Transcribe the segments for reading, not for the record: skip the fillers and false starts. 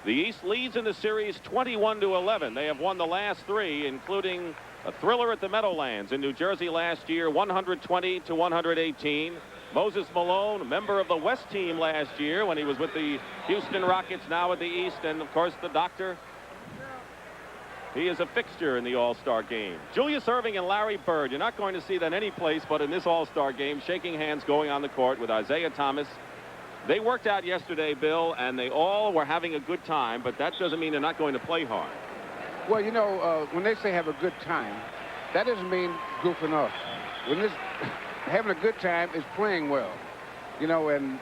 The East leads in the series 21-11. They have won the last 3, including a thriller at the Meadowlands in New Jersey last year, 120-118. Moses Malone, member of the West team last year when he was with the Houston Rockets, now at the East, and of course the doctor. He is a fixture in the All-Star game. Julius Erving and Larry Bird, you're not going to see that any place but in this All-Star game, shaking hands going on the court with Isaiah Thomas. They worked out yesterday, Bill, and they all were having a good time, but that doesn't mean they're not going to play hard. Well, you know, when they say have a good time, that doesn't mean goofing off. Having a good time is playing well. You know, and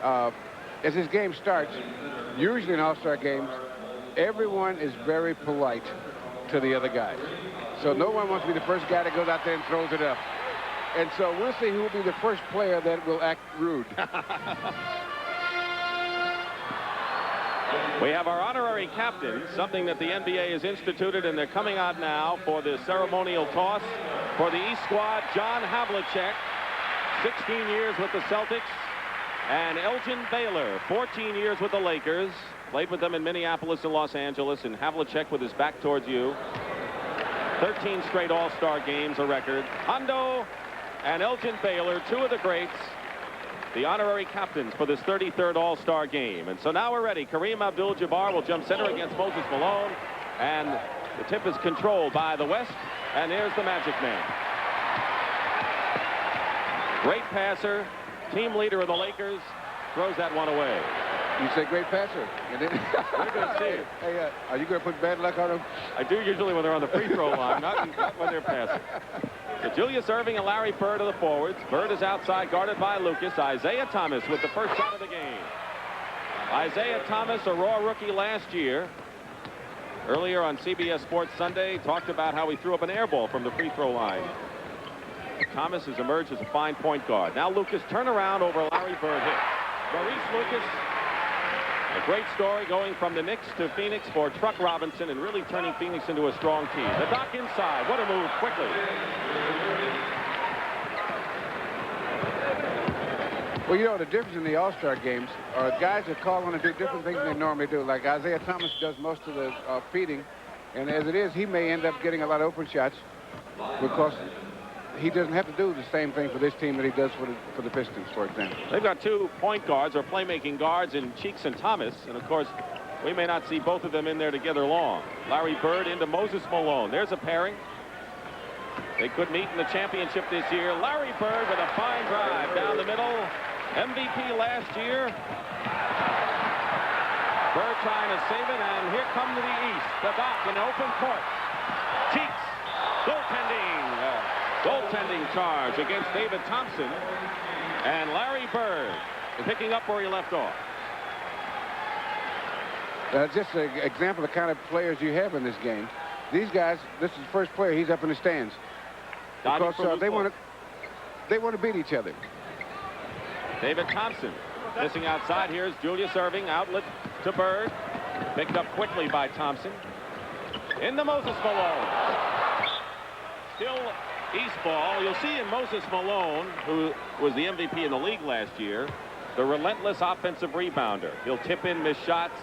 as this game starts, usually in All-Star games, everyone is very polite to the other guys. So no one wants to be the first guy that goes out there and throws it up. And so we'll see who will be the first player that will act rude. We have our honorary captains, something that the NBA has instituted, and they're coming out now for the ceremonial toss. For the East squad, John Havlicek, 16 years with the Celtics, and Elgin Baylor, 14 years with the Lakers, played with them in Minneapolis and Los Angeles, and Havlicek with his back towards you. 13 straight All-Star games, a record. Hondo and Elgin Baylor, 2 of the greats, the honorary captains for this 33rd All-Star game. And so now we're ready. Kareem Abdul-Jabbar will jump center against Moses Malone, and the tip is controlled by the West, and there's the Magic Man. Great passer, team leader of the Lakers, throws that one away. You say great passer. We're going to see it. Hey, are you going to put bad luck on him? I do usually when they're on the free throw line, not when they're passing. So Julius Erving and Larry Bird are the forwards. Bird is outside, guarded by Lucas. Isaiah Thomas with the first shot of the game. Isaiah Thomas, a raw rookie last year. Earlier on CBS Sports Sunday, talked about how he threw up an air ball from the free throw line. Thomas has emerged as a fine point guard. Now Lucas turnaround over Larry Bird hit. Maurice Lucas, a great story going from the Knicks to Phoenix for Truck Robinson and really turning Phoenix into a strong team. The Doc inside. What a move quickly. Well, you know, the difference in the All-Star games are guys are called on to do different things than they normally do. Like Isaiah Thomas does most of the feeding, and as it is, he may end up getting a lot of open shots because he doesn't have to do the same thing for this team that he does for the Pistons, for example. They've got 2 point guards or playmaking guards in Cheeks and Thomas, and of course, we may not see both of them in there together long. Larry Bird into Moses Malone. There's a pairing. They could meet in the championship this year. Larry Bird with a fine drive down the middle. MVP last year. Bird trying to save it, and here come to the East. The Doc in open court. Cheeks, goaltending charge against David Thompson, and Larry Bird picking up where he left off. Just an example of the kind of players you have in this game. These guys, this is the first player, he's up in the stands. Because they want to beat each other. David Thompson missing outside. Here's Julius Erving, outlet to Bird. Picked up quickly by Thompson. Into Moses Malone. Still East ball. You'll see in Moses Malone, who was the MVP in the league last year, the relentless offensive rebounder. He'll tip in missed shots.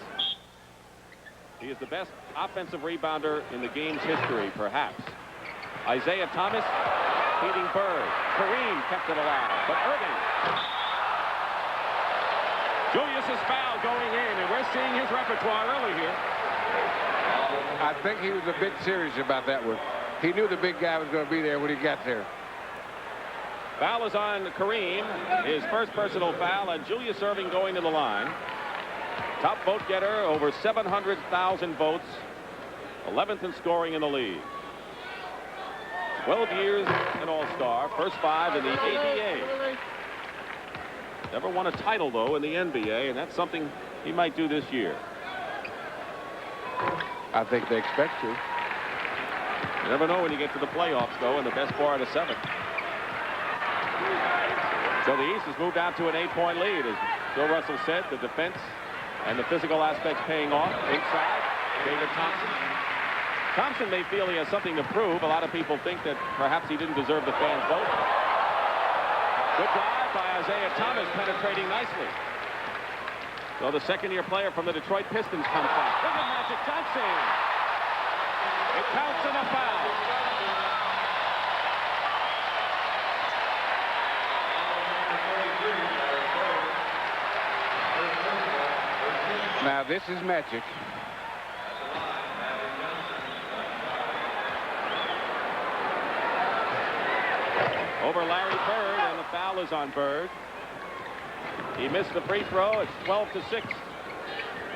He is the best offensive rebounder in the game's history, perhaps. Isaiah Thomas feeding Bird. Kareem kept it alive, but Erving. Julius's foul going in, and we're seeing his repertoire early here. I think he was a bit serious about that one. He knew the big guy was going to be there when he got there. Foul is on Kareem, his first personal foul, and Julius Erving going to the line. Top vote getter, over 700,000 votes, 11th in scoring in the league. 12 years an All-Star, first 5 in the ABA. Never won a title, though, in the NBA, and that's something he might do this year. I think they expect to. You never know when you get to the playoffs, though, and the best part of 7. So the East has moved out to an 8-point lead. As Bill Russell said, the defense and the physical aspects paying off. Inside, David Thompson. Thompson may feel he has something to prove. A lot of people think that perhaps he didn't deserve the fans' vote. Good drive by Isaiah Thomas, penetrating nicely. So the second-year player from the Detroit Pistons comes back. Look at Magic Johnson. It counts in a foul. Now, this is Magic. Over Larry Bird, and the foul is on Bird. He missed the free throw. It's 12-6.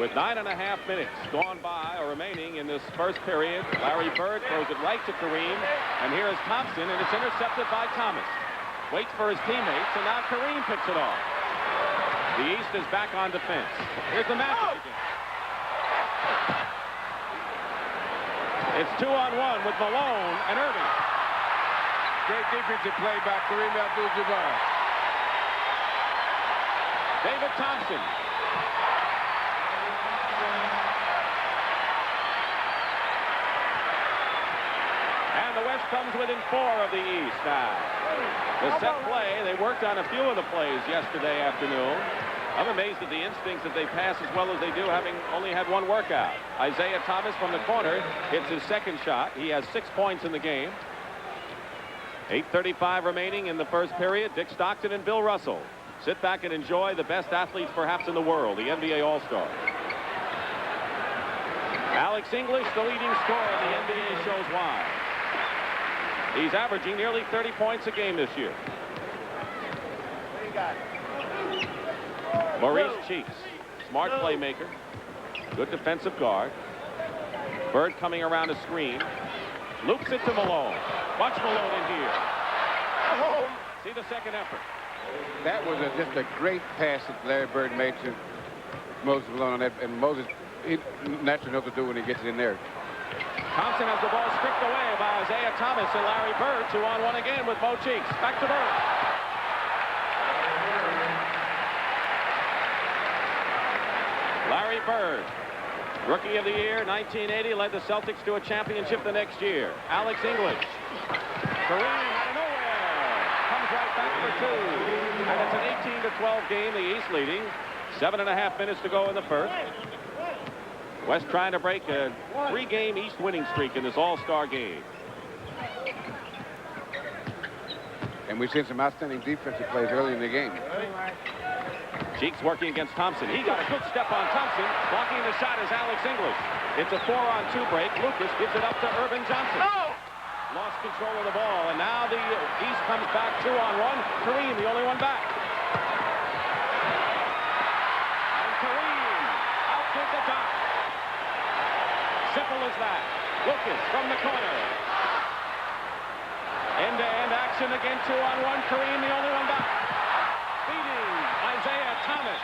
With 9.5 minutes gone by or remaining in this first period, Larry Bird throws it right to Kareem. And here is Thompson, and it's intercepted by Thomas. Waits for his teammates, and now Kareem picks it off. The East is back on defense. Here's the Magic again. It's 2-on-1 with Malone and Irving. Great defensive play by Kareem Abdul-Jabbar. David Thompson. And the West comes within 4 of the East now. The set play, they worked on a few of the plays yesterday afternoon. I'm amazed at the instincts that they pass as well as they do, having only had one workout. Isaiah Thomas from the corner hits his second shot. He has 6 points in the game. 8:35 remaining in the first period. Dick Stockton and Bill Russell sit back and enjoy the best athletes perhaps in the world, the NBA All-Stars. Alex English, the leading scorer in the NBA, shows why. He's averaging nearly 30 points a game this year. Maurice Cheeks, smart playmaker, good defensive guard. Bird coming around a screen. Loops it to Malone. Watch Malone in here. See the second effort. That was just a great pass that Larry Bird made to Moses Malone on that. And Moses, he naturally knows what to do when he gets in there. Thompson has the ball stripped away by Isaiah Thomas and Larry Bird. 2-on-1 again with Mo Cheeks. Back to Bird. Larry Bird, Rookie of the Year, 1980, led the Celtics to a championship the next year. Alex English. Kareem out of nowhere. Comes right back for 2. And it's an 18-12 game, the East leading. 7.5 minutes to go in the first. West trying to break a 3-game East winning streak in this All-Star game. And we've seen some outstanding defensive plays early in the game. Cheeks working against Thompson. He got a good step on Thompson. Blocking the shot is Alex English. It's a 4-on-2 break. Lucas gives it up to Irvin Johnson. Lost control of the ball, and now the East comes back 2-on-1. Kareem, the only one back. And Kareem out to the top. Simple as that. Lucas from the corner. End-to-end action again, 2-on-1. Kareem, the only one back. Feeding Isaiah Thomas.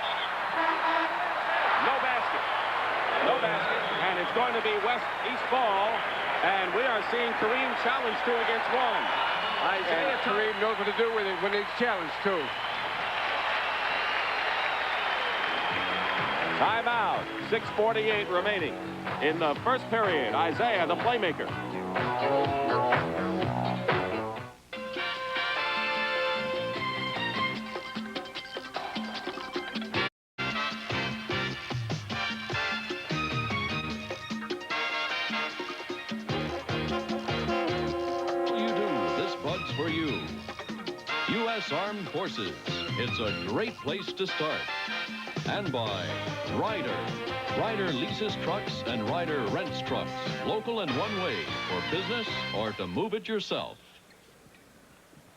No basket. No basket. And it's going to be West-East ball. And we are seeing Kareem challenge 2 against 1. Isaiah Kareem knows what to do with it when he's challenged, too. Timeout. 6:48 remaining in the first period. Isaiah, the playmaker. For you. U.S. Armed Forces. It's a great place to start. And by Ryder. Ryder leases trucks and Ryder rents trucks. Local and one-way for business or to move it yourself.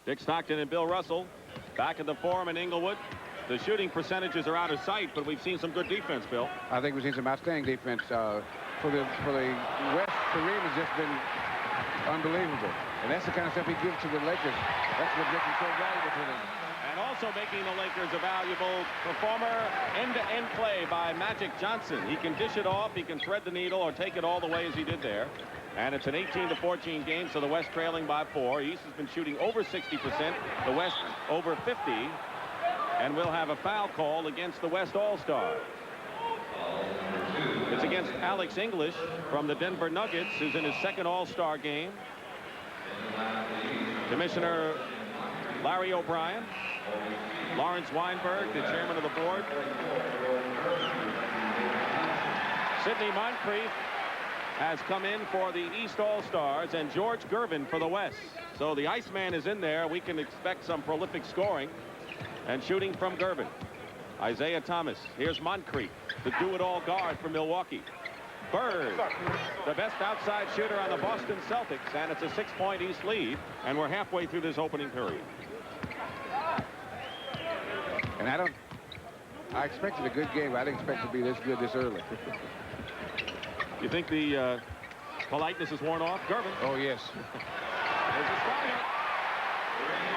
Dick Stockton and Bill Russell back at the Forum in Inglewood. The shooting percentages are out of sight, but we've seen some good defense, Bill. I think we've seen some outstanding defense. For the West, Kareem has just been unbelievable. And that's the kind of stuff he gives to the Lakers. That's what makes him so valuable to them. And also making the Lakers a valuable performer, end-to-end play by Magic Johnson. He can dish it off, he can thread the needle, or take it all the way as he did there. And it's an 18-14 game, so the West trailing by 4. East has been shooting over 60%, the West over 50. And we'll have a foul call against the West All-Stars. It's against Alex English from the Denver Nuggets, who's in his second All-Star game. Commissioner Larry O'Brien Lawrence Weinberg, the chairman of the board. Sidney Moncrief has come in for the East All-Stars, and George Gervin for the West. So the Iceman is in there. We can expect some prolific scoring and shooting from Gervin. Isaiah Thomas. Here's Moncrief, the do-it-all guard for Milwaukee. Bird, the best outside shooter on the Boston Celtics, and it's a 6-point East lead, and we're halfway through this opening period. And I expected a good game. I didn't expect it to be this good this early. You think the politeness is worn off? Gervin. Oh, yes. There's a sky hook.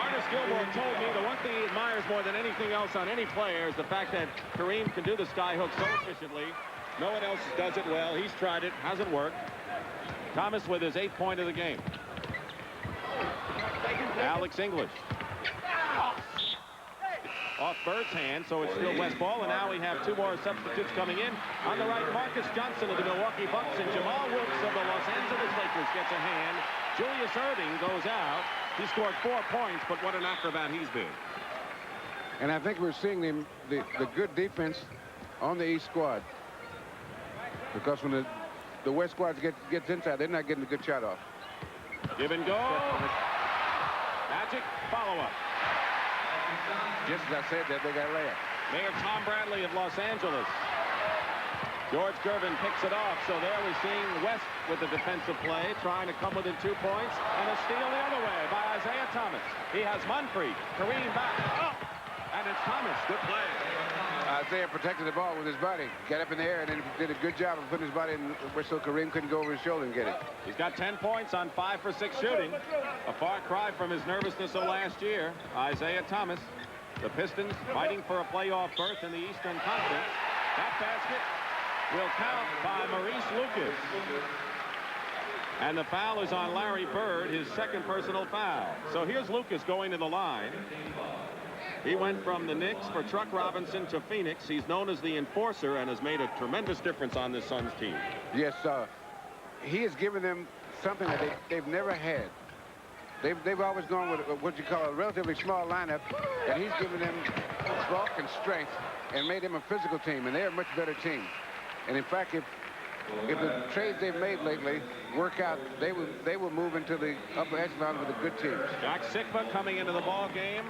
Artis Gilmore told me the one thing he admires more than anything else on any player is the fact that Kareem can do the sky hook so efficiently. No one else does it well. He's tried it. Hasn't worked. Thomas with his 8th point of the game. Alex English. Off Bird's hand, so it's still West ball, and now we have 2 more substitutes coming in. On the right, Marcus Johnson of the Milwaukee Bucks, and Jamal Wilkes of the Los Angeles Lakers gets a hand. Julius Erving goes out. He scored 4 points, but what an acrobat he's been. And I think we're seeing the good defense on the East squad. Because when the West squad gets inside, they're not getting a good shot off. Give and go. Magic follow-up. Just as I said that, they got a layup. Mayor Tom Bradley of Los Angeles. George Gervin picks it off. So there we're seeing West with the defensive play, trying to come within 2 points. And a steal the other way by Isaiah Thomas. He has Moncrief. Kareem back up. And it's Thomas. Good play. Isaiah protected the ball with his body. Got up in the air and then did a good job of putting his body in so Kareem couldn't go over his shoulder and get it. He's got 10 points on 5 for 6 shooting. A far cry from his nervousness of last year. Isaiah Thomas. The Pistons fighting for a playoff berth in the Eastern Conference. That basket will count by Maurice Lucas. And the foul is on Larry Bird, his 2nd personal foul. So here's Lucas going to the line. He went from the Knicks for Truck Robinson to Phoenix. He's known as the enforcer and has made a tremendous difference on this Suns team. Yes, he has given them something that they've never had. They've always gone with what you call a relatively small lineup, and he's given them bulk and strength and made them a physical team, and they're a much better team. And in fact, if the trades they've made lately work out, they will move into the upper echelon with the good teams. Jack Sikma coming into the ball game,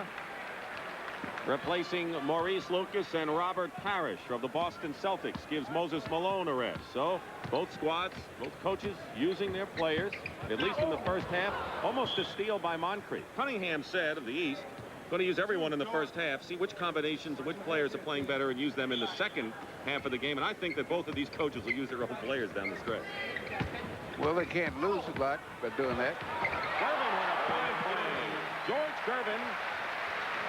replacing Maurice Lucas, and Robert Parrish of the Boston Celtics gives Moses Malone a rest. So both squads, both coaches using their players, at least in the first half, almost a steal by Moncrief. Cunningham said of the East, going to use everyone in the first half, see which combinations of which players are playing better and use them in the second half of the game. And I think that both of these coaches will use their own players down the stretch. Well, they can't lose a lot by doing that. Gervin with a fine play. George Gervin,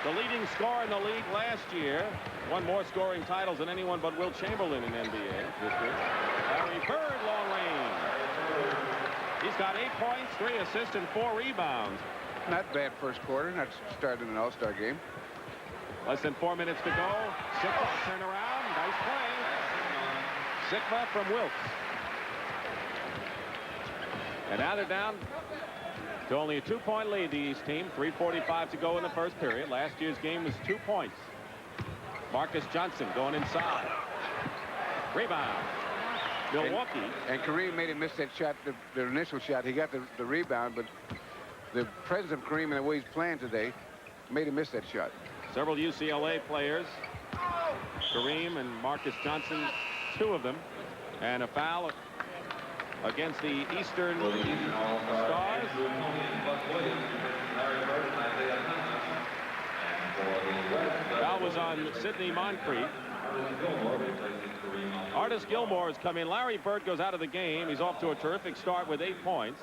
the leading scorer in the league last year, won more scoring titles than anyone but Wilt Chamberlain in NBA history. Larry Bird, long range. He's got 8 points, 3 assists, and 4 rebounds. Not bad first quarter, not starting an all-star game. Less than 4 minutes to go. Sikma turn around. Nice play. Sikma from Wilkes. And now they're down to only a 2-point lead, the East team. 3:45 to go in the first period. Last year's game was 2 points. Marcus Johnson going inside. Rebound. Milwaukee. And Kareem made him miss that shot, the initial shot. He got the rebound, but the presence of Kareem and the way he's playing today made him miss that shot. Several UCLA players. Kareem and Marcus Johnson, 2 of them. And a foul against the Eastern Stars. Foul was on Sidney Moncrief. Artis Gilmore has come in. Larry Bird goes out of the game. He's off to a terrific start with 8 points.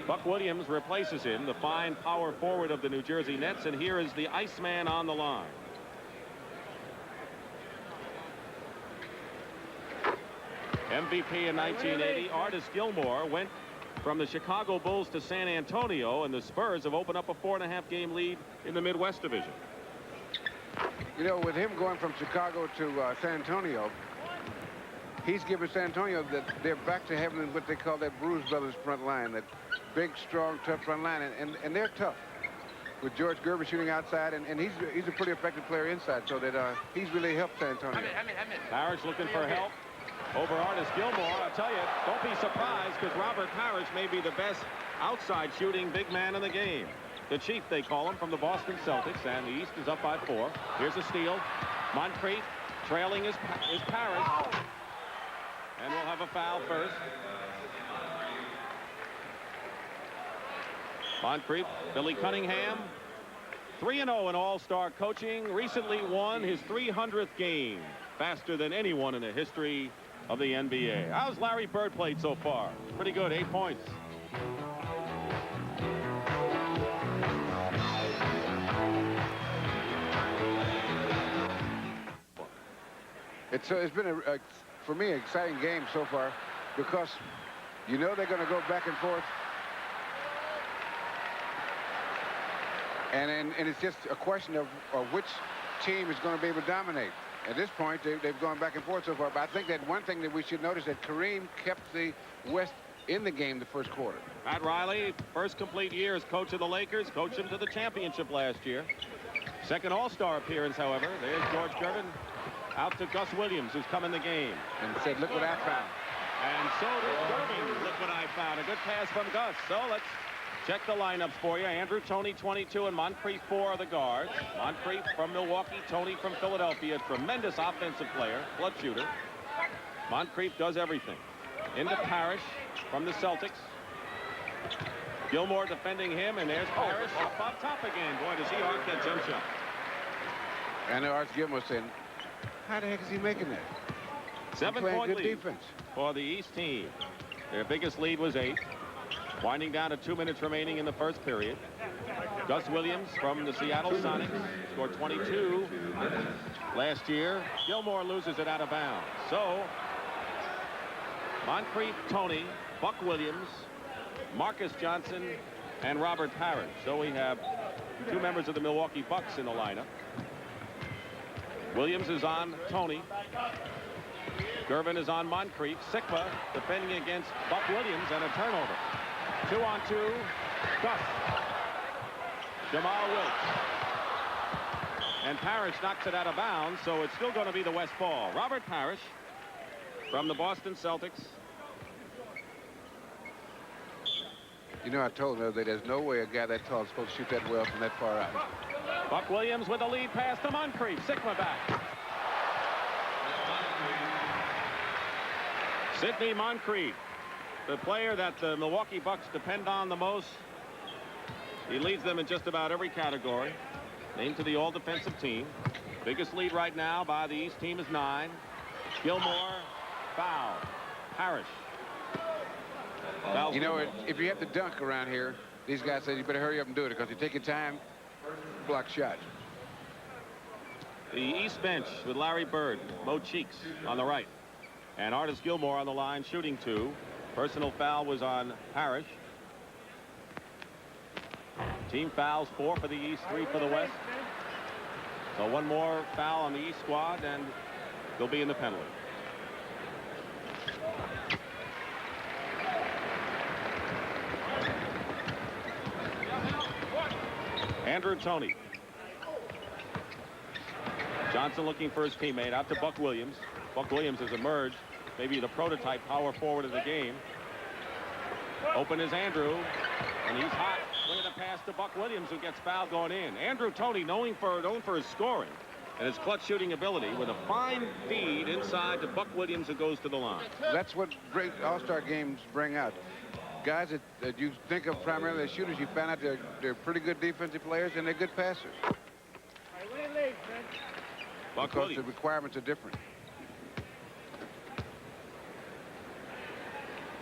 Buck Williams replaces him, the fine power forward of the New Jersey Nets, and here is the Iceman on the line. MVP in 1980, Artis Gilmore went from the Chicago Bulls to San Antonio, and the Spurs have opened up a 4.5 game lead in the Midwest Division. You know, with him going from Chicago to San Antonio, he's given San Antonio that they're back to having what they call that Bruise Brothers front line, that big, strong, tough front line, and they're tough. with George Gervin shooting outside, and he's a pretty effective player inside, so that he's really helped San Antonio. Parrish looking for help over Artis Gilmore. I'll tell you, don't be surprised, because Robert Parrish may be the best outside shooting big man in the game. The Chief, they call him, from the Boston Celtics, and the East is up by 4. Here's a steal. Moncrief trailing is Parrish. And we'll have a foul first. Moncrief, Billy Cunningham, 3-0 in all-star coaching. Recently won his 300th game, faster than anyone in the history of the NBA. How's Larry Bird played so far? Pretty good, 8 points. It's been, for me, an exciting game so far, because you know they're going to go back and forth. And it's just a question of which team is going to be able to dominate. At this point, they've gone back and forth so far. But I think that one thing that we should notice, that Kareem kept the West in the game the first quarter. Pat Riley, first complete year as coach of the Lakers, coached them to the championship last year. Second all-star appearance, however. There's George Gervin out to Gus Williams, who's come in the game. And said, look what I found. And so did Gervin. Look what I found. A good pass from Gus. So let's check the lineups for you. Andrew Toney, 22, and Moncrief, 4 are the guards. Moncrief from Milwaukee, Toney from Philadelphia. Tremendous offensive player, flood shooter. Moncrief does everything. Into Parrish from the Celtics. Gilmore defending him, and there's Parrish up top again. Boy, does he arc that jump shot. And Art Gilmore saying, how the heck is he making that? 7-point good lead defense for the East team. Their biggest lead was 8. Winding down to 2 minutes remaining in the first period. Gus Williams from the Seattle Sonics scored 22 last year. Gilmore loses it out of bounds. So Moncrief, Toney, Buck Williams, Marcus Johnson, and Robert Parrish. So we have 2 members of the Milwaukee Bucks in the lineup. Williams is on Toney. Gervin is on Moncrief. Sikma defending against Buck Williams, and a turnover. 2-on-2. Gus. Jamal Wilkes. And Parrish knocks it out of bounds, so it's still going to be the West ball. Robert Parrish from the Boston Celtics. You know, I told him that there's no way a guy that tall is supposed to shoot that well from that far out. Buck Williams with the lead pass to Moncrief. Sikma back. Sidney Moncrief, the player that the Milwaukee Bucks depend on the most. He leads them in just about every category. Named to the all-defensive team. Biggest lead right now by the East team is 9. Gilmore, foul. Parrish. You know, if you have to dunk around here, these guys say you better hurry up and do it, because you take your time, block shot. The East bench with Larry Bird, Mo Cheeks on the right, and Artis Gilmore on the line shooting 2. Personal foul was on Parrish. Team fouls, 4 for the East, 3 for the West. So 1 more foul on the East squad, and they'll be in the penalty. Andrew Toney. Johnson looking for his teammate, out to Buck Williams. Buck Williams has emerged, maybe the prototype power forward of the game. Open is Andrew, and he's hot. Look at the pass to Buck Williams, who gets fouled going in. Andrew Toney, known for his scoring and his clutch shooting ability, with a fine feed inside to Buck Williams, who goes to the line. That's what great all-star games bring out. Guys that you think of primarily as shooters, you find out they're pretty good defensive players, and they're good passers. Buck because Williams. the requirements are different.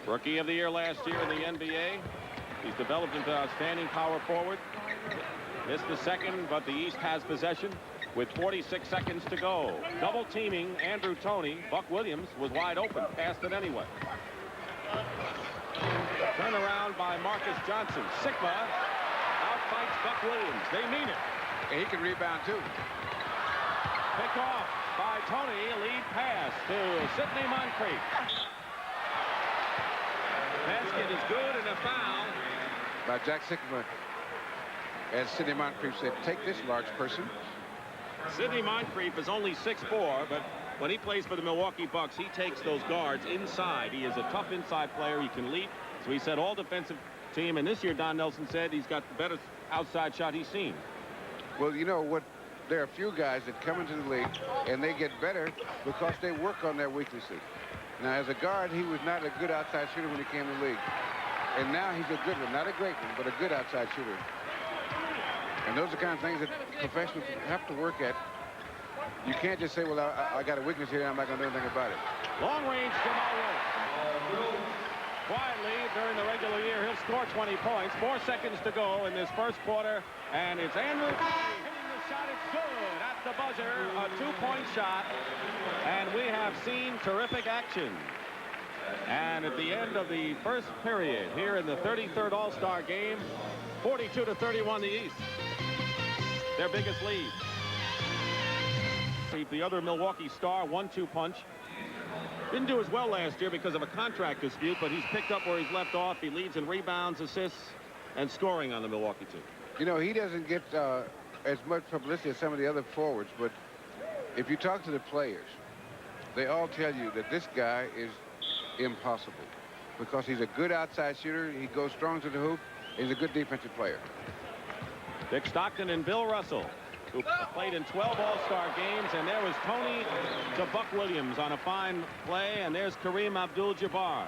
Rookie of the year last year in the NBA. He's developed into outstanding power forward. Missed the second, but the East has possession with 46 seconds to go. Double teaming Andrew Toney. Buck Williams was wide open, passed it anyway. Turn around by Marcus Johnson. Sikma outfights Buck Williams. They mean it. And he can rebound too. Pick off by Toney. Lead pass to Sidney Moncrief. Basket is good, and a foul By Jack Sikma. as Sidney Moncrief said, take this large person. Sidney Moncrief is only 6'4", but when he plays for the Milwaukee Bucks, he takes those guards inside. He is a tough inside player. He can leap. So he said all defensive team. And this year, Don Nelson said he's got the better outside shot he's seen. Well, you know what? There are a few guys that come into the league and they get better because they work on their weaknesses. Now, as a guard, he was not a good outside shooter when he came to the league. And now he's a good one. Not a great one, but a good outside shooter. And those are the kind of things that professionals have to work at. You can't just say, well, I got a weakness here and I'm not going to do anything about it. Long range, Jamal Williams. Quietly, during the regular year, he'll score 20 points. 4 seconds to go in this first quarter. And it's Andrew hitting the shot. It's good at the buzzer. A 2-point shot. And we have seen terrific action. And at the end of the first period, here in the 33rd All-Star game, 42-31 the East. Their biggest lead. The other Milwaukee star, 1-2 punch. Didn't do as well last year because of a contract dispute, but he's picked up where he's left off. He leads in rebounds, assists, and scoring on the Milwaukee team. You know, he doesn't get as much publicity as some of the other forwards, but if you talk to the players, they all tell you that this guy is impossible because he's a good outside shooter. He goes strong to the hoop. He's a good defensive player. Dick Stockton and Bill Russell, who played in 12 All-Star games, and there was Tony to Buck Williams on a fine play, and there's Kareem Abdul-Jabbar.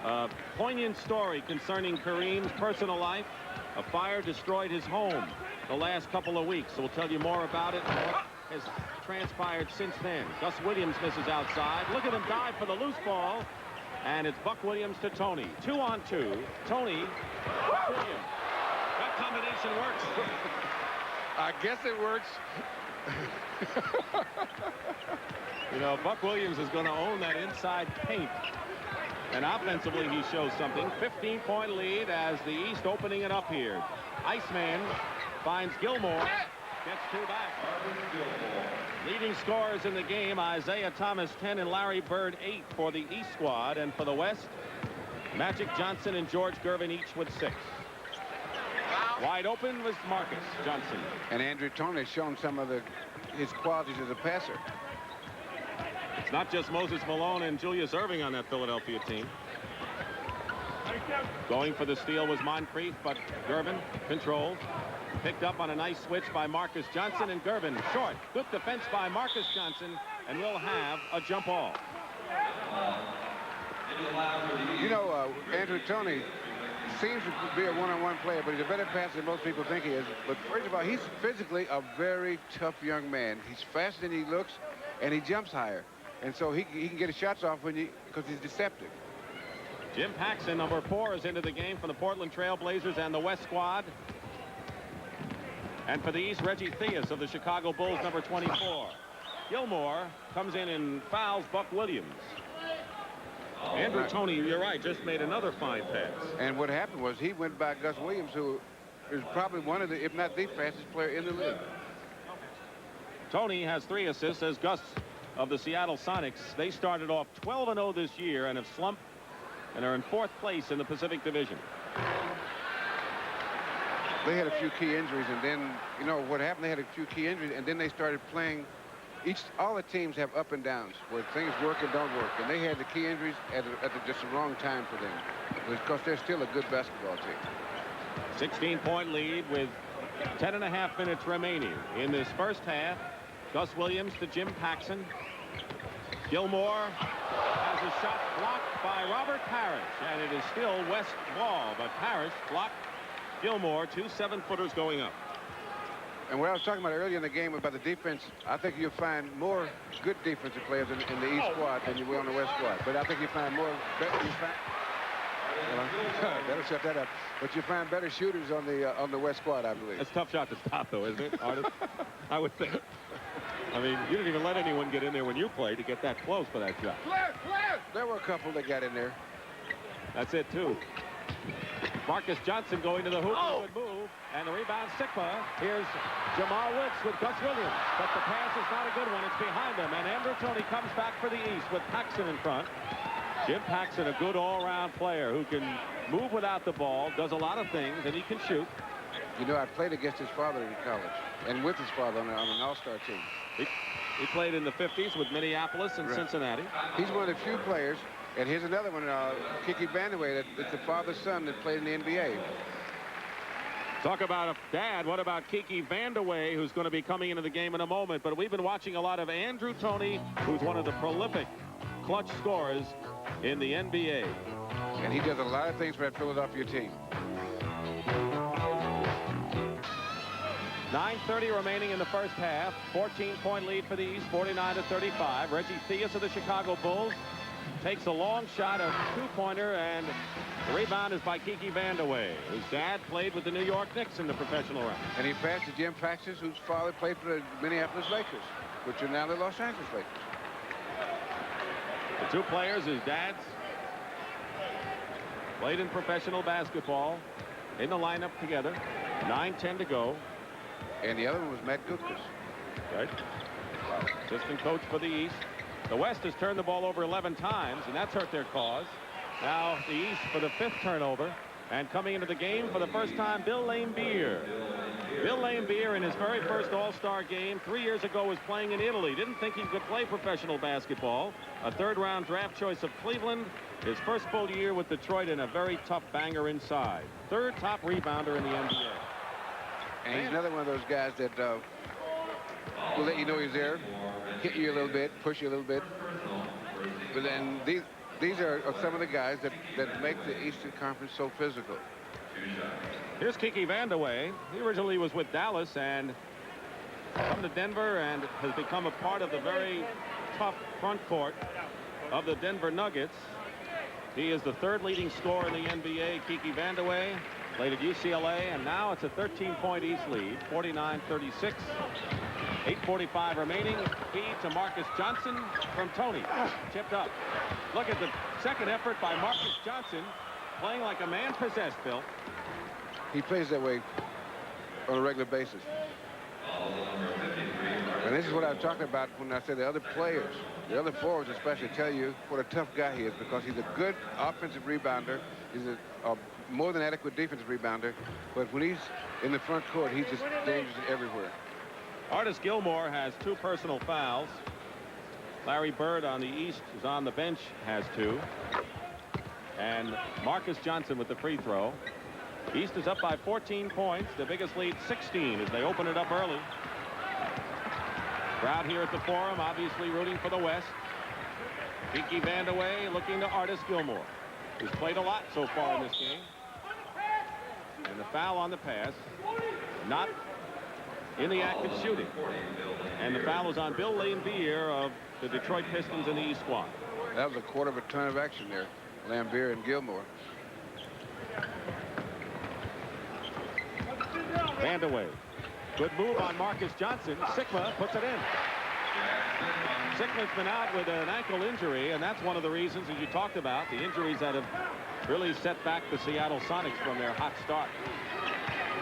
A poignant story concerning Kareem's personal life. A fire destroyed his home the last couple of weeks, so we'll tell you more about it and what has transpired since then. Gus Williams misses outside. Look at him dive for the loose ball, and it's Buck Williams to Tony. 2-on-2. Tony, Buck Williams. That combination works. I guess it works. You know, Buck Williams is going to own that inside paint. And offensively, he shows something. 15-point lead as the East opening it up here. Iceman finds Gilmore. Gets 2 back. Leading scorers in the game, Isaiah Thomas 10 and Larry Bird 8 for the East squad. And for the West, Magic Johnson and George Gervin each with 6. Wide open was Marcus Johnson. And Andrew Tony has shown some of his qualities as a passer. It's not just Moses Malone and Julius Erving on that Philadelphia team. Going for the steal was Moncrief, but Gervin controlled. Picked up on a nice switch by Marcus Johnson, and Gervin short. Good defense by Marcus Johnson, and we'll have a jump ball. You know, Andrew Tony seems to be a one-on-one player, but he's a better passer than most people think he is. But first of all, he's physically a very tough young man. He's faster than he looks, and he jumps higher. And so he can get his shots off because he's deceptive. Jim Paxson, number 4, is into the game for the Portland Trail Blazers and the West squad. And for the East, Reggie Theus of the Chicago Bulls, number 24. Gilmore comes in and fouls Buck Williams. Andrew Tony, you're right, just made another fine pass. And what happened was he went by Gus Williams, who is probably one of the, if not the fastest player in the league. Tony has 3 assists as Gus of the Seattle Sonics. They started off 12-0 this year and have slumped and are in 4th place in the Pacific Division. They had a few key injuries, and then, you know, what happened, they had a few key injuries, and then they started playing. All the teams have up and downs where things work and don't work, and they had the key injuries at just the wrong time for them because they're still a good basketball team. 16-point lead with 10.5 minutes remaining in this first half. Gus Williams to Jim Paxson. Gilmore has a shot blocked by Robert Parrish, and it is still West ball, but Parrish blocked Gilmore. 2 7-footers going up. And what I was talking about earlier in the game about the defense, I think you'll find more good defensive players in the East squad than you will on the West squad. But I think you find more better. Better shut that up. But you find better shooters on the West squad, I believe. It's a tough shot to stop, though, isn't it, Artist? I would think. I mean, you didn't even let anyone get in there when you played to get that close for that shot. There were a couple that got in there. That's it, too. Marcus Johnson going to the hoop. Would move, and the rebound, Sikma. Here's Jamal Wicks with Gus Williams, but the pass is not a good one. It's behind him, and Andrew Tony comes back for the East with Paxson in front. Jim Paxson, a good all-around player who can move without the ball, does a lot of things, and he can shoot. You know, I played against his father in college and with his father on an all-star team. He played in the 50s with Minneapolis and Cincinnati. He's one of the few players, and here's another one, Kiki Vandeweghe, that's the father's son that played in the NBA. Talk about a dad. What about Kiki Vandeweghe, who's going to be coming into the game in a moment? But we've been watching a lot of Andrew Toney, who's one of the prolific clutch scorers in the NBA. And he does a lot of things for that Philadelphia team. 9:30 remaining in the first half. 14-point lead for the East, 49-35. Reggie Theus of the Chicago Bulls takes a long shot, a two-pointer, and the rebound is by Kiki Vandeweghe, whose dad played with the New York Knicks in the professional ranks. And he passed to Jim Paxson, whose father played for the Minneapolis Lakers, which are now the Los Angeles Lakers. The two players, his dads, played in professional basketball in the lineup together. 9:10 to go. And the other one was Matt Gutkus. Right. Assistant coach for the East. The West has turned the ball over 11 times, and that's hurt their cause. Now the East for the 5th turnover. And coming into the game for the first time, Bill Laimbeer. Bill Laimbeer, in his very first All-Star game 3 years ago, was playing in Italy. Didn't think he could play professional basketball. A 3rd-round draft choice of Cleveland. His first full year with Detroit, and a very tough banger inside. 3rd top rebounder in the NBA. And he's another one of those guys that will let you know he's there, hit you a little bit, push you a little bit. But then these are some of the guys that make the Eastern Conference so physical. Here's Kiki Vandeweghe. He originally was with Dallas and come to Denver and has become a part of the very tough front court of the Denver Nuggets. He is the 3rd leading scorer in the NBA, Kiki Vandeweghe. Played at UCLA, and now it's a 13-point East lead, 49-36. 8:45 remaining. Key to Marcus Johnson from Toney. Chipped up. Look at the second effort by Marcus Johnson, playing like a man possessed, Bill. He plays that way on a regular basis. And this is what I was talking about when I said the other players, the other forwards especially, tell you what a tough guy he is, because he's a good offensive rebounder. He's a more than adequate defensive rebounder, but when he's in the front court, he's just dangerous everywhere. Artis Gilmore has 2 personal fouls. Larry Bird on the East, who's on the bench, has 2. And Marcus Johnson with the free throw. East is up by 14 points. The biggest lead, 16, as they open it up early. Crowd here at the Forum, obviously rooting for the West. Kiki Vandeweghe looking to Artis Gilmore, who's played a lot so far in this game. And the foul on the pass, not in the act of shooting. And the foul is on Bill Laimbeer of the Detroit Pistons in the East squad. That was a quarter of a ton of action there, Laimbeer and Gilmore. Vandeweghe. Good move on Marcus Johnson. Sikma puts it in. Sikma's been out with an ankle injury, and that's one of the reasons, as you talked about, the injuries that have really set back the Seattle Sonics from their hot start.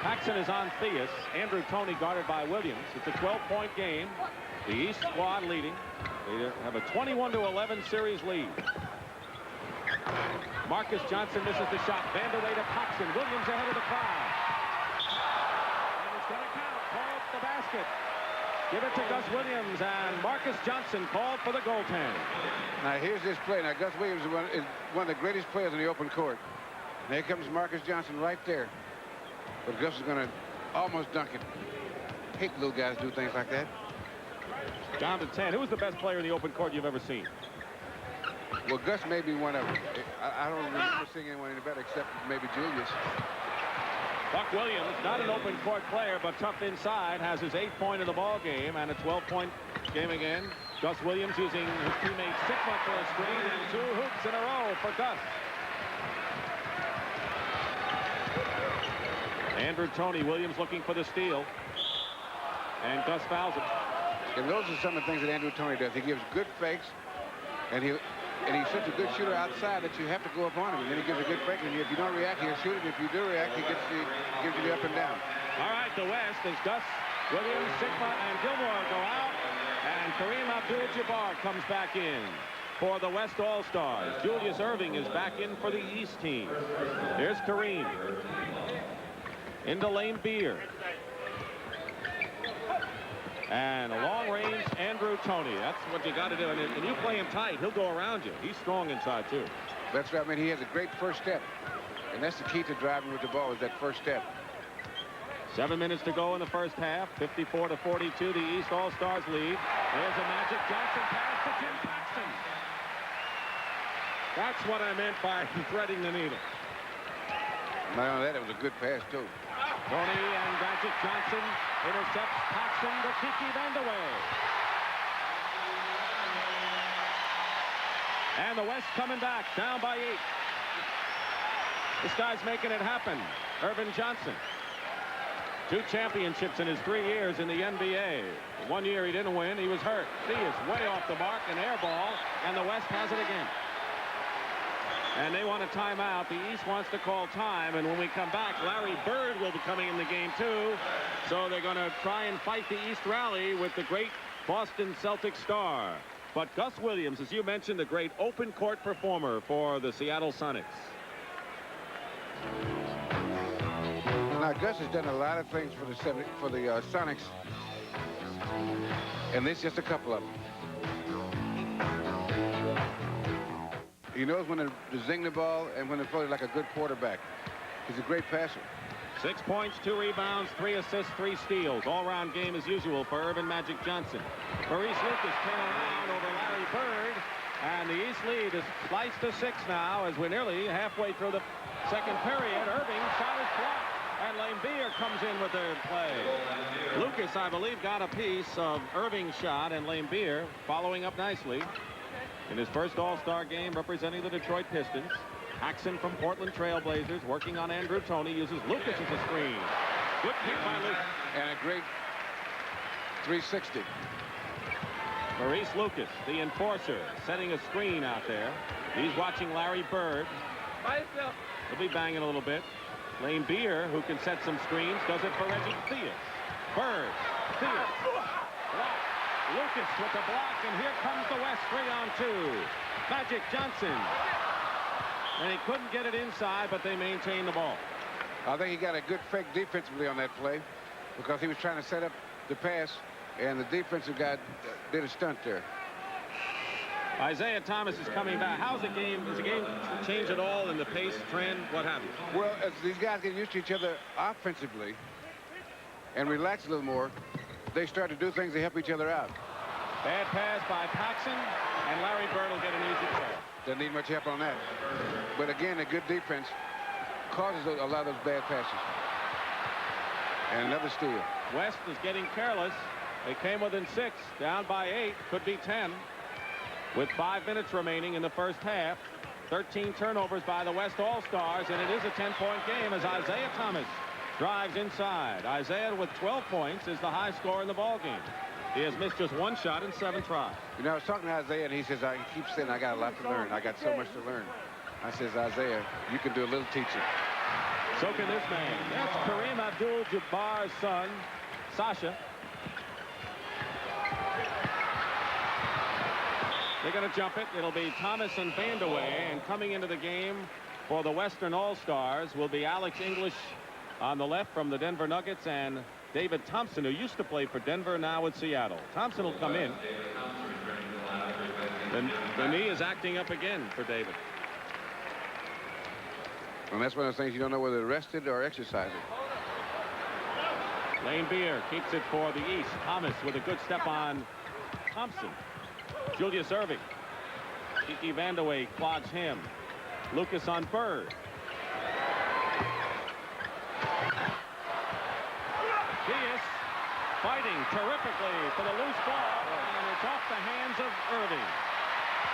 Paxson is on Theus. Andrew Toney guarded by Williams. It's a 12-point game. The East squad leading. They have a 21-11 series lead. Marcus Johnson misses the shot. Vandeweghe to Paxson. Williams ahead of the crowd. And it's going to count. Called the basket. Give it to Gus Williams, and Marcus Johnson called for the goaltend. Now here's this play. Now Gus Williams is one of the greatest players in the open court. And here comes Marcus Johnson right there. But Gus is going to almost dunk it. Hate little guys do things like that. Down to 10. Who was the best player in the open court you've ever seen? Well, Gus may be one of them. I don't remember seeing anyone any better except maybe Julius. Buck Williams, not an open court player, but tough inside, has his 8th point of the ball game and a 12-point game again. Gus Williams using his teammate Sikma for a screen, and 2 hoops in a row for Gus. Andrew Toney, Williams looking for the steal, and Gus fouls him. And those are some of the things that Andrew Toney does. He gives good fakes, and he's such a good shooter outside that you have to go up on him. And then he gives a good fake, and if you don't react, he'll shoot it. If you do react, he gives you the up and down. All right, the West is Gus, Williams, Sikma, and Gilmore go out, and Kareem Abdul-Jabbar comes back in for the West All-Stars. Julius Erving is back in for the East team. Here's Kareem. into Lane Beer. And a long-range Andrew Toney. That's what you got to do. And you play him tight, he'll go around you. He's strong inside, too. That's right. I mean, he has a great first step. And that's the key to driving with the ball, is that first step. 7 minutes to go in the first half. 54-42, the East All-Stars lead. There's a Magic Johnson pass to Jim Paxton. That's what I meant by threading the needle. Not only that, it was a good pass, too. Toney and Magic Johnson intercepts Paxton to Kiki Vandeweghe. And the West coming back, down by 8. This guy's making it happen. Irvin Johnson. 2 championships in his 3 years in the NBA. 1 year he didn't win. He was hurt. He is way off the mark, an air ball, and the West has it again. And they want a timeout. The East wants to call time, and when we come back, Larry Bird will be coming in the game too. So they're going to try and fight the East rally with the great Boston Celtics star. But Gus Williams, as you mentioned, the great open court performer for the Seattle Sonics. Now, Gus has done a lot of things for the Sonics, and this is just a couple of them. He knows when to zing the ball and when to play like a good quarterback. He's a great passer. 6 points, 2 rebounds, 3 assists, 3 steals. All-round game as usual for Irvin Magic Johnson. Maurice Lucas came around over Larry Bird, and the East lead is sliced to 6 now as we're nearly halfway through the second period. Irving shot is blocked, and Lane Beer comes in with the play. Lucas, I believe, got a piece of Irving's shot, and Lane Beer following up nicely. In his first All-Star game representing the Detroit Pistons, Paxson from Portland Trailblazers working on Andrew Toney uses Lucas as a screen. Good kick by Lucas. And a great 360. Maurice Lucas, the enforcer, setting a screen out there. He's watching Larry Bird. He'll be banging a little bit. Lane Beer, who can set some screens, does it for Reggie Theus. Bird, Theus. Block. Lucas with the block, and here comes the West 3-on-2. Magic Johnson. And he couldn't get it inside, but they maintain the ball. I think he got a good fake defensively on that play because he was trying to set up the pass, and the defensive guy did a stunt there. Isaiah Thomas is coming back. How's the game? Does the game change at all in the pace, trend, what have you? Well, as these guys get used to each other offensively and relax a little more, they start to do things to help each other out. Bad pass by Paxson, and Larry Bird will get an easy play. Doesn't need much help on that. But again, a good defense causes a lot of those bad passes. And another steal. West is getting careless. They came within 6, down by 8, could be 10. With 5 minutes remaining in the first half. 13 turnovers by the West All-Stars, and it is a 10-point game as Isaiah Thomas drives inside. Isaiah with 12 points is the high scorer in the ball game. He has missed just 1 shot in 7 tries. You know, I was talking to Isaiah, and he says, I keep saying I got a lot to learn. I got so much to learn. I says, Isaiah, you can do a little teaching. So can this man. That's Kareem Abdul-Jabbar's son, Sasha. They're going to jump it. It'll be Thomas and Vandeweghe, and coming into the game for the Western All-Stars will be Alex English on the left from the Denver Nuggets, and David Thompson, who used to play for Denver, now with Seattle. Thompson will come in. The knee is acting up again for David. And that's one of the things you don't know whether rested or exercising. Lane Beer keeps it for the East. Thomas with a good step on Thompson. Julius Irving. Kiki Vandeweghe clogs him. Lucas on Bird. Theus fighting terrifically for the loose ball, and it's off the hands of Irving.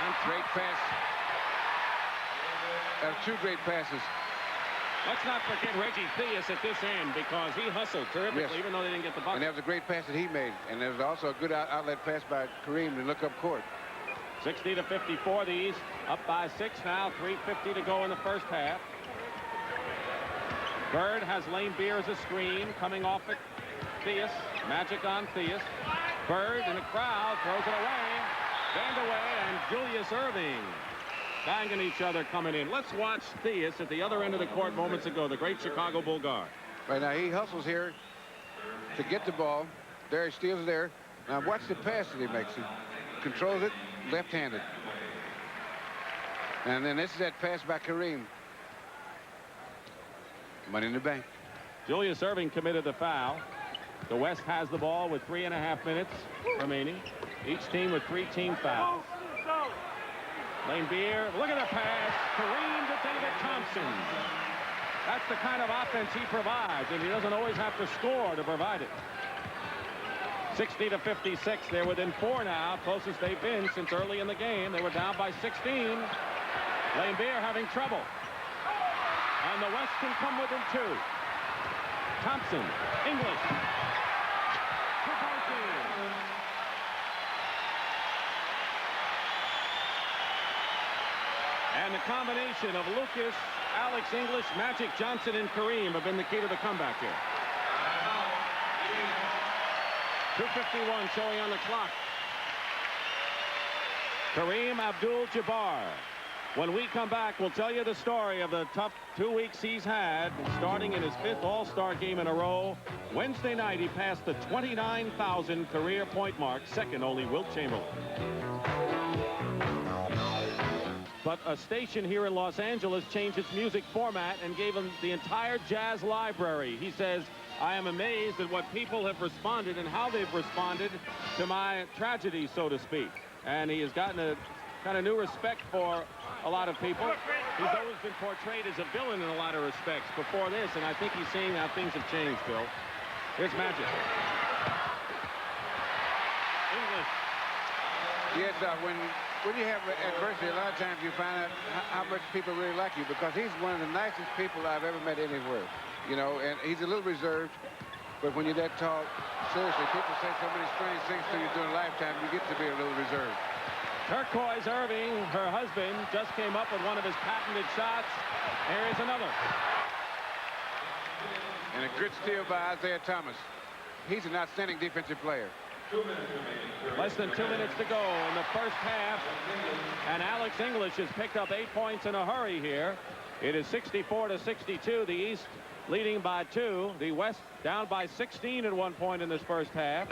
And great pass. 2 great passes. Let's not forget Reggie Theus at this end, because he hustled terrifically, even though they didn't get the bucket. And that was a great pass that he made. And there was also a good outlet pass by Kareem to look up court. 60-54, the East up by 6 now. 3:50 to go in the first half. Bird has Lane Beer as a screen, coming off it. Theus, Magic on Theus. Bird in the crowd throws it away. Vandeweghe and Julius Irving banging each other coming in. Let's watch Theus at the other end of the court moments ago, the great Chicago Bull guard. Right now, he hustles here to get the ball. There, he steals there. Now, watch the pass that he makes. He controls it left-handed. And then this is that pass by Kareem. Money in the bank. Julius Erving committed the foul. The West has the ball with 3.5 minutes remaining. Each team with 3 team fouls. Lane Beer, look at the pass. Kareem to David Thompson. That's the kind of offense he provides, and he doesn't always have to score to provide it. 60-56. They're within 4 now, closest they've been since early in the game. They were down by 16. Lane Beer having trouble. And the West can come within 2. Thompson, English. And the combination of Lucas, Alex English, Magic Johnson, and Kareem have been the key to the comeback here. 2:51 showing on the clock. Kareem Abdul-Jabbar. When we come back, we'll tell you the story of the tough 2 weeks he's had, starting in his 5th All-Star game in a row. Wednesday night, he passed the 29,000 career point mark, second only Wilt Chamberlain. But a station here in Los Angeles changed its music format and gave him the entire jazz library. He says, I am amazed at what people have responded and how they've responded to my tragedy, so to speak. And he has gotten a kind of new respect for a lot of people. He's always been portrayed as a villain in a lot of respects before this, and I think he's seeing how things have changed, Bill. Here's Magic. English. Yes, when you have adversity, a lot of times you find out how much people really like you, because he's one of the nicest people I've ever met anywhere. You know, and he's a little reserved, but when you're that tall, seriously, people say so many strange things to you during a lifetime, you get to be a little reserved. Turquoise Irving, her husband, just came up with one of his patented shots. Here is another. And a good steal by Isaiah Thomas. He's an outstanding defensive player. Less than 2 minutes to go in the first half. And Alex English has picked up 8 points in a hurry here. It is 64-62. The East leading by 2. The West down by 16 at one point in this first half.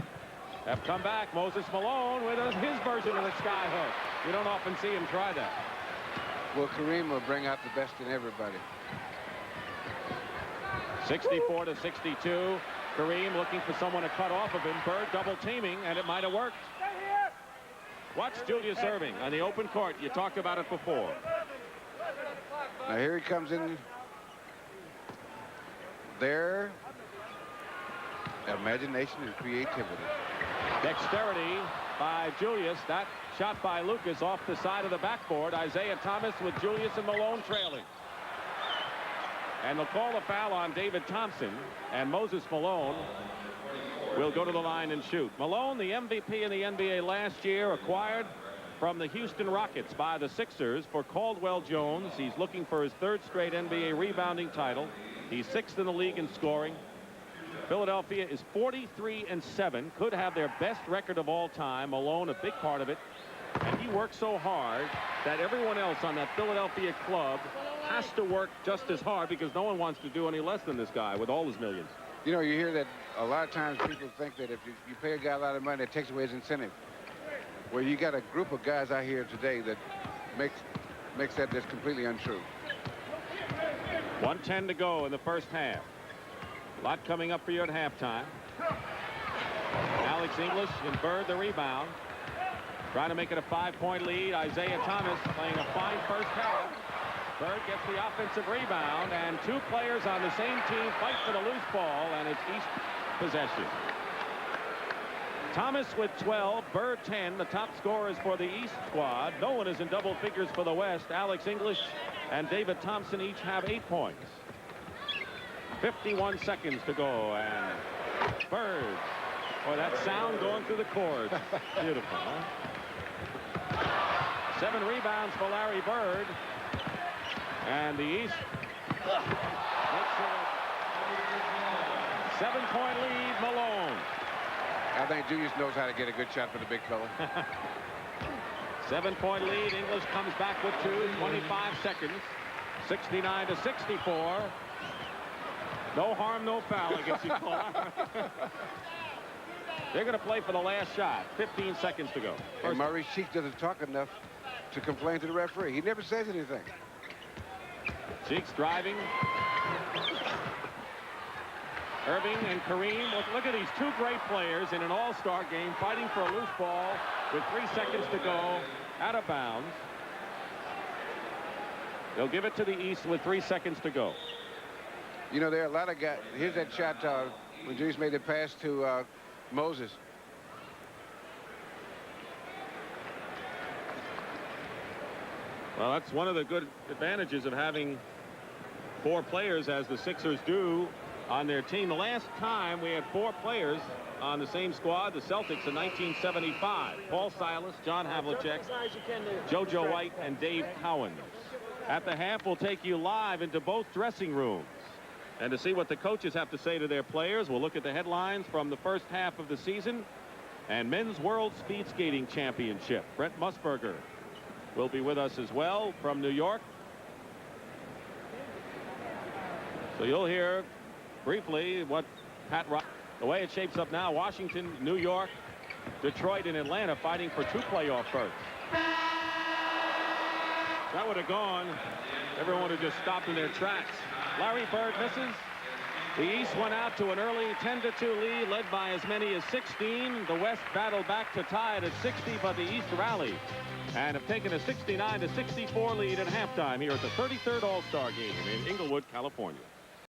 Have come back. Moses Malone with his version of the sky hook. You don't often see him try that. Well, Kareem will bring out the best in everybody. 64-62. Kareem looking for someone to cut off of him. Bird double teaming, and it might have worked. Watch Julius Erving on the open court. You talked about it before. Now here he comes in. Their imagination and creativity. Dexterity by Julius. That shot by Lucas off the side of the backboard. Isaiah Thomas with Julius and Malone trailing. And they'll call a foul on David Thompson, and Moses Malone will go to the line and shoot. Malone, the MVP in the NBA last year, acquired from the Houston Rockets by the Sixers for Caldwell Jones. He's looking for his 3rd straight NBA rebounding title. He's 6th in the league in scoring. Philadelphia is 43-7, could have their best record of all time. Malone, a big part of it. And he works so hard that everyone else on that Philadelphia club has to work just as hard, because no one wants to do any less than this guy with all his millions. You know, you hear that a lot of times people think that if you pay a guy a lot of money, that takes away his incentive. Well, you got a group of guys out here today that makes that just completely untrue. 1:10 to go in the first half. A lot coming up for you at halftime. Alex English and Bird the rebound. Trying to make it a 5-point lead. Isaiah Thomas playing a fine first half. Bird gets the offensive rebound, and 2 players on the same team fight for the loose ball, and it's East possession. Thomas with 12, Bird 10. The top scorers for the East squad. No one is in double figures for the West. Alex English and David Thompson each have 8 points. 51 seconds to go, and Bird. Boy, that sound going through the chords. Beautiful, huh? 7 rebounds for Larry Bird. And the East makes it a 7-point lead. Malone. I think Julius knows how to get a good shot for the big fella. 7-point lead. English comes back with 2. 25 seconds. 69-64. No harm, no foul, I guess you call it. They're going to play for the last shot. 15 seconds to go. And Maurice Cheek doesn't talk enough to complain to the referee. He never says anything. Cheek's driving. Irving and Kareem. Look at these two great players in an all-star game fighting for a loose ball with 3 seconds to go, out of bounds. They'll give it to the East with 3 seconds to go. You know, there are a lot of guys. Here's that shot when Juice made the pass to Moses. Well, that's one of the good advantages of having 4 players, as the Sixers do, on their team. The last time we had 4 players on the same squad, the Celtics, in 1975. Paul Silas, John Havlicek, JoJo White, and Dave Cowan. At the half, we'll take you live into both dressing rooms. And to see what the coaches have to say to their players, we'll look at the headlines from the first half of the season and Men's World Speed Skating Championship. Brent Musburger will be with us as well from New York. So you'll hear briefly what the way it shapes up now. Washington, New York, Detroit, and Atlanta fighting for 2 playoff berths. That would have gone. Everyone would have just stopped in their tracks. Larry Bird misses. The East went out to an early 10-2 lead, led by as many as 16. The West battled back to tie it at 60, but the East rallied and have taken a 69-64 lead at halftime here at the 33rd All-Star Game in Inglewood, California.